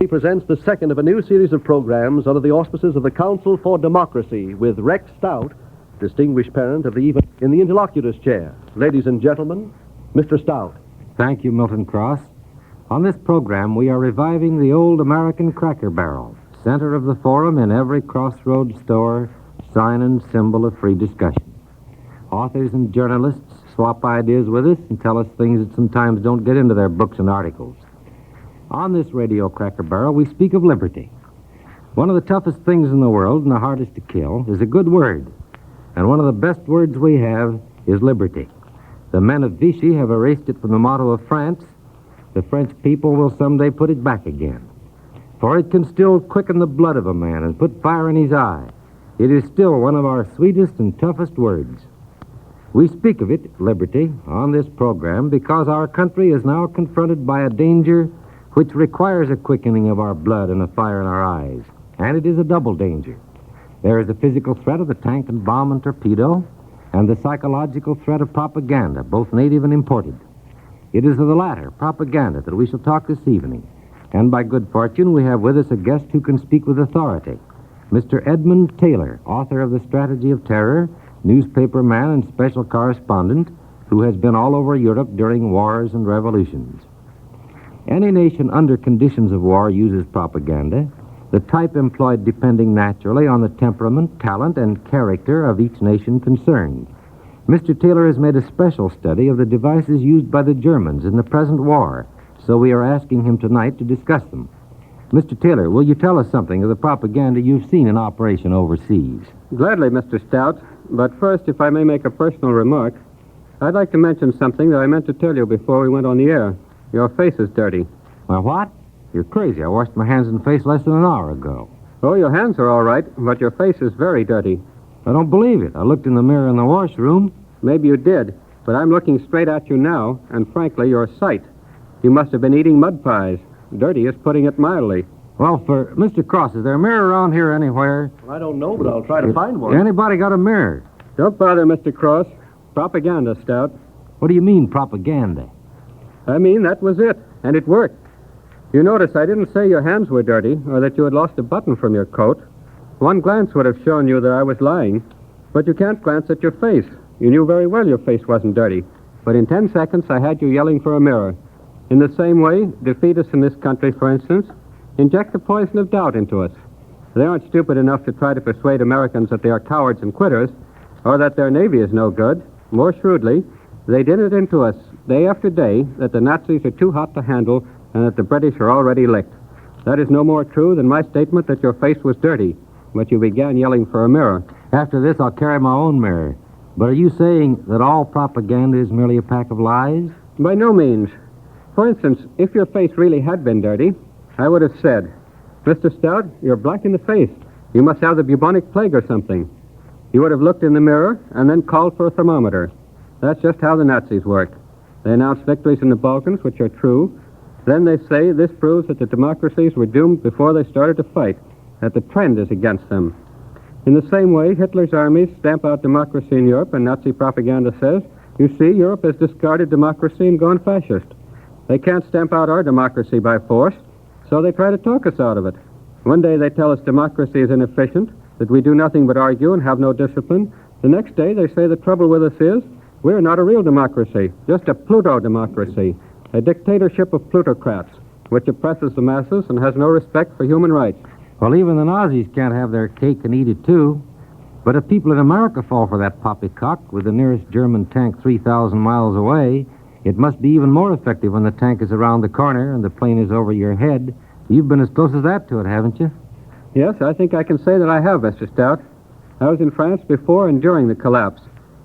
He presents the second of a new series of programs under the auspices of the Council for Democracy with Rex Stout, distinguished parent of the even in the interlocutor's chair. Ladies and gentlemen, Mr. Stout. Thank you, Milton Cross. On this program, we are reviving the old American Cracker Barrel, center of the forum in every crossroads store, sign and symbol of free discussion. Authors and journalists swap ideas with us and tell us things that sometimes don't get into their books and articles. On this radio Cracker Barrel, we speak of liberty. One of the toughest things in the world and the hardest to kill is a good word. And one of the best words we have is liberty. The men of Vichy have erased it from the motto of France. The French people will someday put it back again. For it can still quicken the blood of a man and put fire in his eye. It is still one of our sweetest and toughest words. We speak of it, liberty, on this program because our country is now confronted by a danger which requires a quickening of our blood and a fire in our eyes. And it is a double danger. There is the physical threat of the tank and bomb and torpedo, and the psychological threat of propaganda, both native and imported. It is of the latter, propaganda, that we shall talk this evening. And by good fortune, we have with us a guest who can speak with authority, Mr. Edmund Taylor, author of The Strategy of Terror, newspaper man and special correspondent who has been all over Europe during wars and revolutions. Any nation under conditions of war uses propaganda, the type employed depending naturally on the temperament, talent, and character of each nation concerned. Mr. Taylor has made a special study of the devices used by the Germans in the present war, so we are asking him tonight to discuss them. Mr. Taylor, will you tell us something of the propaganda you've seen in operation overseas? Gladly, Mr. Stout. But first, if I may make a personal remark, I'd like to mention something that I meant to tell you before we went on the air. Your face is dirty. Well, what? You're crazy. I washed my hands and face less than an hour ago. Oh, your hands are all right, but your face is very dirty. I don't believe it. I looked in the mirror in the washroom. Maybe you did, but I'm looking straight at you now, and frankly, you're a sight. You must have been eating mud pies. Dirty is putting it mildly. Well, for Mr. Cross, is there a mirror around here anywhere? I don't know, but I'll try to find one. Anybody got a mirror? Don't bother, Mr. Cross. Propaganda, Stout. What do you mean, propaganda? I mean, that was it, and it worked. You notice I didn't say your hands were dirty or that you had lost a button from your coat. One glance would have shown you that I was lying, but you can't glance at your face. You knew very well your face wasn't dirty, but in 10 seconds I had you yelling for a mirror. In the same way, defeat us in this country, for instance, inject the poison of doubt into us. They aren't stupid enough to try to persuade Americans that they are cowards and quitters, or that their Navy is no good. More shrewdly, they did it into us day after day that the Nazis are too hot to handle and that the British are already licked. That is no more true than my statement that your face was dirty, but you began yelling for a mirror. After this, I'll carry my own mirror. But are you saying that all propaganda is merely a pack of lies? By no means. For instance, if your face really had been dirty, I would have said, Mr. Stout, you're black in the face. You must have the bubonic plague or something. You would have looked in the mirror and then called for a thermometer. That's just how the Nazis work. They announce victories in the Balkans, which are true. Then they say this proves that the democracies were doomed before they started to fight, that the trend is against them. In the same way, Hitler's armies stamp out democracy in Europe, and Nazi propaganda says, you see, Europe has discarded democracy and gone fascist. They can't stamp out our democracy by force, so they try to talk us out of it. One day they tell us democracy is inefficient, that we do nothing but argue and have no discipline. The next day they say the trouble with us is we're not a real democracy, just a Pluto democracy, a dictatorship of plutocrats, which oppresses the masses and has no respect for human rights. Well, even the Nazis can't have their cake and eat it, too. But if people in America fall for that poppycock with the nearest German tank 3,000 miles away, it must be even more effective when the tank is around the corner and the plane is over your head. You've been as close as that to it, haven't you? Yes, I think I can say that I have, Mr. Stout. I was in France before and during the collapse,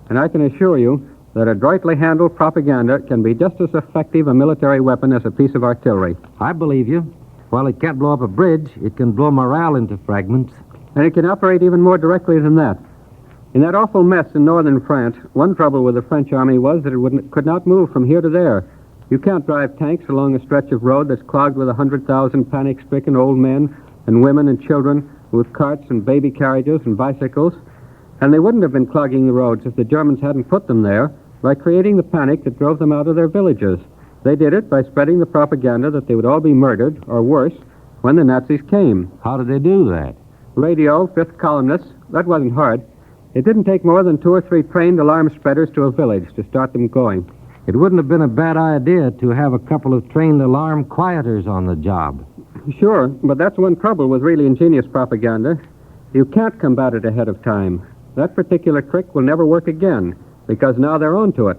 and I can assure you that adroitly handled propaganda can be just as effective a military weapon as a piece of artillery. I believe you. While it can't blow up a bridge, it can blow morale into fragments. And it can operate even more directly than that. In that awful mess in northern France, one trouble with the French army was that it could not move from here to there. You can't drive tanks along a stretch of road that's clogged with 100,000 panic-stricken old men and women and children with carts and baby carriages and bicycles. And they wouldn't have been clogging the roads if the Germans hadn't put them there by creating the panic that drove them out of their villages. They did it by spreading the propaganda that they would all be murdered, or worse, when the Nazis came. How did they do that? Radio, fifth columnists, that wasn't hard. It didn't take more than 2 or 3 trained alarm spreaders to a village to start them going. It wouldn't have been a bad idea to have a couple of trained alarm quieters on the job. Sure, but that's one trouble with really ingenious propaganda. You can't combat it ahead of time. That particular trick will never work again, because now they're on to it.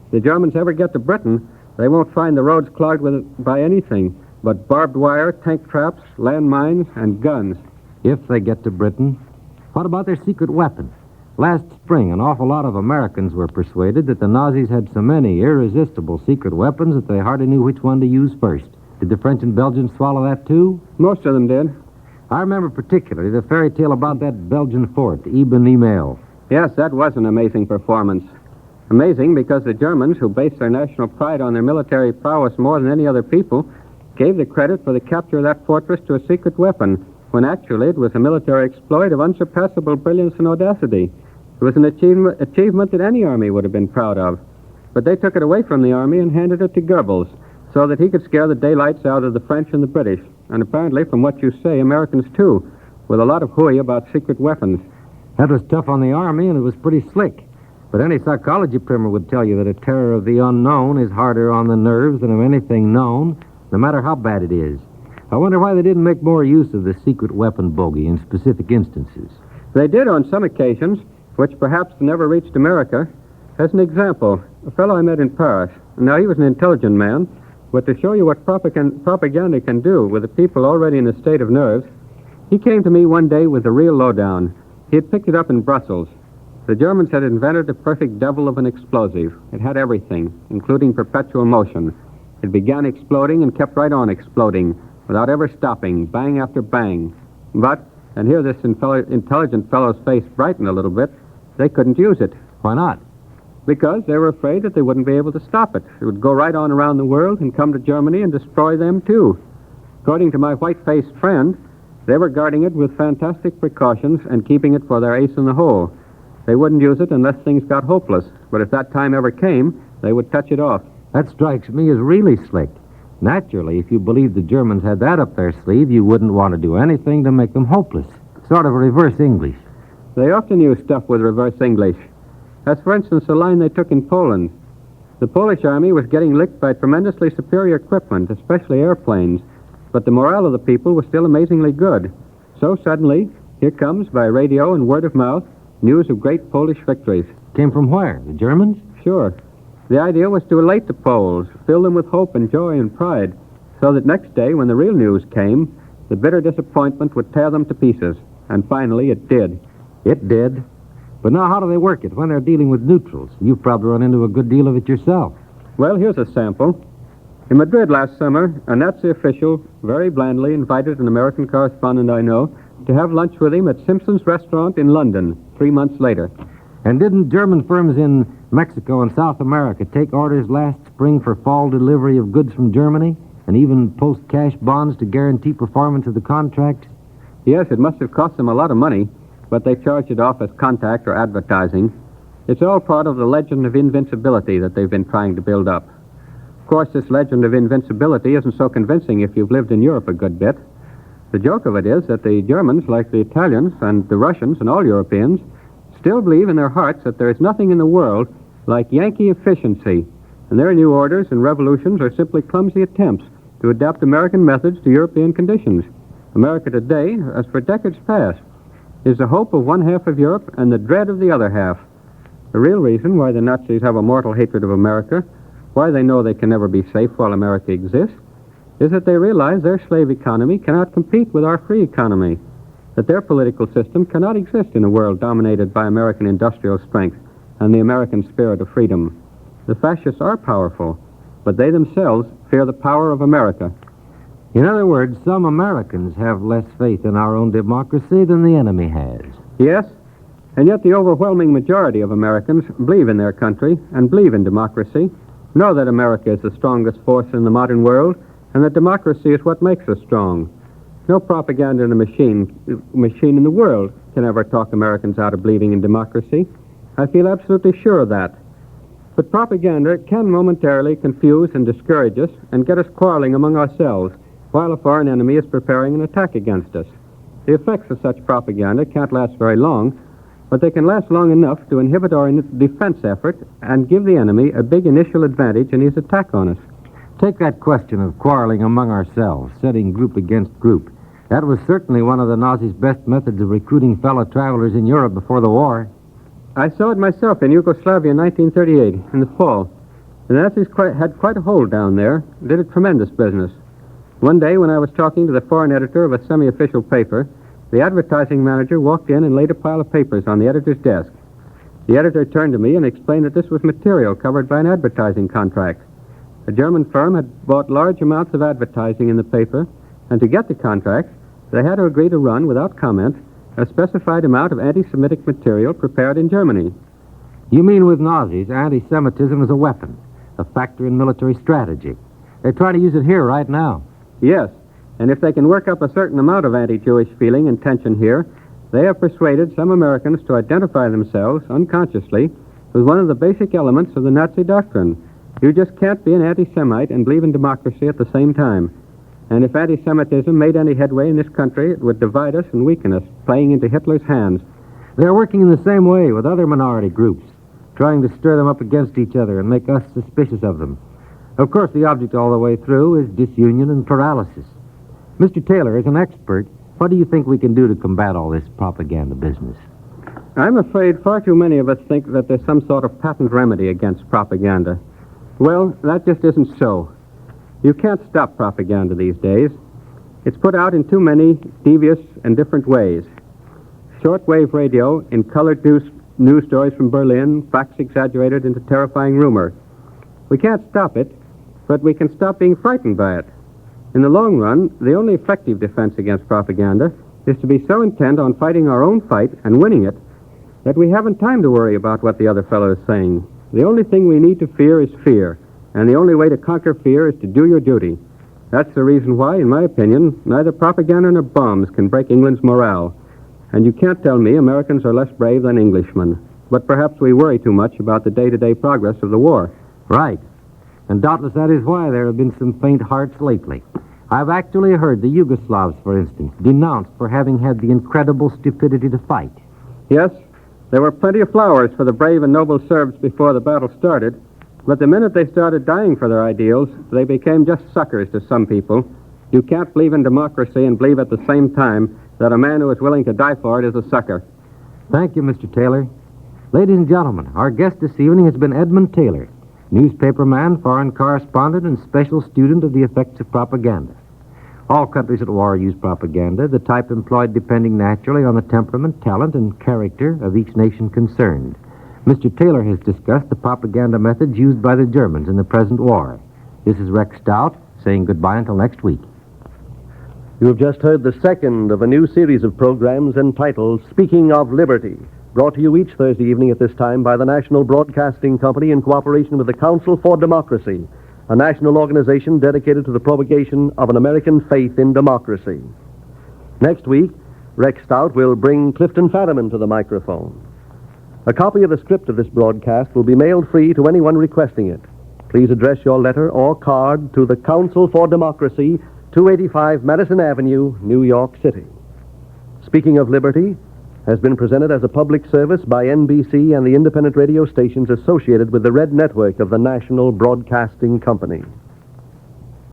If the Germans ever get to Britain, they won't find the roads clogged by anything but barbed wire, tank traps, landmines, and guns. If they get to Britain, what about their secret weapons? Last spring, an awful lot of Americans were persuaded that the Nazis had so many irresistible secret weapons that they hardly knew which one to use first. Did the French and Belgians swallow that, too? Most of them did. I remember particularly the fairy tale about that Belgian fort, Eben Email. Yes, that was an amazing performance. Amazing because the Germans, who based their national pride on their military prowess more than any other people, gave the credit for the capture of that fortress to a secret weapon, when actually it was a military exploit of unsurpassable brilliance and audacity. It was an achievement that any army would have been proud of. But they took it away from the army and handed it to Goebbels, so that he could scare the daylights out of the French and the British, and apparently, from what you say, Americans too, with a lot of hooey about secret weapons. That was tough on the army, and it was pretty slick. But any psychology primer would tell you that a terror of the unknown is harder on the nerves than of anything known, no matter how bad it is. I wonder why they didn't make more use of the secret weapon bogey in specific instances. They did on some occasions, which perhaps never reached America. As an example, a fellow I met in Paris. Now, he was an intelligent man, but to show you what propaganda can do with the people already in a state of nerves, he came to me one day with the real lowdown. He had picked it up in Brussels. The Germans had invented the perfect devil of an explosive. It had everything, including perpetual motion. It began exploding and kept right on exploding, without ever stopping, bang after bang. But, and here this intelligent fellow's face brightened a little bit, they couldn't use it. Why not? Because they were afraid that they wouldn't be able to stop it. It would go right on around the world and come to Germany and destroy them, too. According to my white-faced friend, they were guarding it with fantastic precautions and keeping it for their ace in the hole. They wouldn't use it unless things got hopeless, but if that time ever came, they would touch it off. That strikes me as really slick. Naturally, if you believed the Germans had that up their sleeve, you wouldn't want to do anything to make them hopeless. Sort of reverse English. They often use stuff with reverse English. As, for instance, the line they took in Poland. The Polish army was getting licked by tremendously superior equipment, especially airplanes, but the morale of the people was still amazingly good. So suddenly, here comes, by radio and word of mouth, news of great Polish victories. Came from where? The Germans? Sure. The idea was to elate the Poles, fill them with hope and joy and pride, so that next day, when the real news came, the bitter disappointment would tear them to pieces. And finally, it did. It did. But now how do they work it when they're dealing with neutrals? You've probably run into a good deal of it yourself. Well, here's a sample. In Madrid last summer, a Nazi official very blandly invited an American correspondent I know to have lunch with him at Simpson's restaurant in London 3 months later. And didn't German firms in Mexico and South America take orders last spring for fall delivery of goods from Germany and even post cash bonds to guarantee performance of the contract? Yes, it must have cost them a lot of money, but they charged it off as contact or advertising. It's all part of the legend of invincibility that they've been trying to build up. Of course, this legend of invincibility isn't so convincing if you've lived in Europe a good bit. The joke of it is that the Germans, like the Italians and the Russians and all Europeans, still believe in their hearts that there is nothing in the world like Yankee efficiency, and their new orders and revolutions are simply clumsy attempts to adapt American methods to European conditions. America today, as for decades past, is the hope of one half of Europe and the dread of the other half. The real reason why the Nazis have a mortal hatred of America, why they know they can never be safe while America exists, is that they realize their slave economy cannot compete with our free economy, that their political system cannot exist in a world dominated by American industrial strength and the American spirit of freedom. The fascists are powerful, but they themselves fear the power of America. In other words, some Americans have less faith in our own democracy than the enemy has. Yes, and yet the overwhelming majority of Americans believe in their country and believe in democracy, know that America is the strongest force in the modern world, and that democracy is what makes us strong. No propaganda in a machine in the world can ever talk Americans out of believing in democracy. I feel absolutely sure of that. But propaganda can momentarily confuse and discourage us and get us quarreling among ourselves, while a foreign enemy is preparing an attack against us. The effects of such propaganda can't last very long, but they can last long enough to inhibit our defense effort and give the enemy a big initial advantage in his attack on us. Take that question of quarreling among ourselves, setting group against group. That was certainly one of the Nazis' best methods of recruiting fellow travelers in Europe before the war. I saw it myself in Yugoslavia in 1938, in the fall. The Nazis had quite a hold down there, did a tremendous business. One day when I was talking to the foreign editor of a semi-official paper, the advertising manager walked in and laid a pile of papers on the editor's desk. The editor turned to me and explained that this was material covered by an advertising contract. A German firm had bought large amounts of advertising in the paper, and to get the contract, they had to agree to run, without comment, a specified amount of anti-Semitic material prepared in Germany. You mean with Nazis, anti-Semitism is a weapon, a factor in military strategy. They're trying to use it here right now. Yes, and if they can work up a certain amount of anti-Jewish feeling and tension here, they have persuaded some Americans to identify themselves, unconsciously, with one of the basic elements of the Nazi doctrine. You just can't be an anti-Semite and believe in democracy at the same time. And if anti-Semitism made any headway in this country, it would divide us and weaken us, playing into Hitler's hands. They're working in the same way with other minority groups, trying to stir them up against each other and make us suspicious of them. Of course, the object all the way through is disunion and paralysis. Mr. Taylor, as an expert, what do you think we can do to combat all this propaganda business? I'm afraid far too many of us think that there's some sort of patent remedy against propaganda. Well, that just isn't so. You can't stop propaganda these days. It's put out in too many devious and different ways. Shortwave radio in colored news stories from Berlin, facts exaggerated into terrifying rumor. We can't stop it, but we can stop being frightened by it. In the long run, the only effective defense against propaganda is to be so intent on fighting our own fight and winning it that we haven't time to worry about what the other fellow is saying. The only thing we need to fear is fear, and the only way to conquer fear is to do your duty. That's the reason why, in my opinion, neither propaganda nor bombs can break England's morale. And you can't tell me Americans are less brave than Englishmen. But perhaps we worry too much about the day-to-day progress of the war. Right. And doubtless that is why there have been some faint hearts lately. I've actually heard the Yugoslavs, for instance, denounced for having had the incredible stupidity to fight. Yes, there were plenty of flowers for the brave and noble Serbs before the battle started, but the minute they started dying for their ideals, they became just suckers to some people. You can't believe in democracy and believe at the same time that a man who is willing to die for it is a sucker. Thank you, Mr. Taylor. Ladies and gentlemen, our guest this evening has been Edmund Taylor, newspaperman, foreign correspondent, and special student of the effects of propaganda. All countries at war use propaganda, the type employed depending naturally on the temperament, talent, and character of each nation concerned. Mr. Taylor has discussed the propaganda methods used by the Germans in the present war. This is Rex Stout, saying goodbye until next week. You have just heard the second of a new series of programs entitled Speaking of Liberty, brought to you each Thursday evening at this time by the National Broadcasting Company in cooperation with the Council for Democracy, a national organization dedicated to the propagation of an American faith in democracy. Next week, Rex Stout will bring Clifton Fadiman to the microphone. A copy of the script of this broadcast will be mailed free to anyone requesting it. Please address your letter or card to the Council for Democracy, 285 Madison Avenue, New York City. Speaking of Liberty has been presented as a public service by NBC and the independent radio stations associated with the Red Network of the National Broadcasting Company.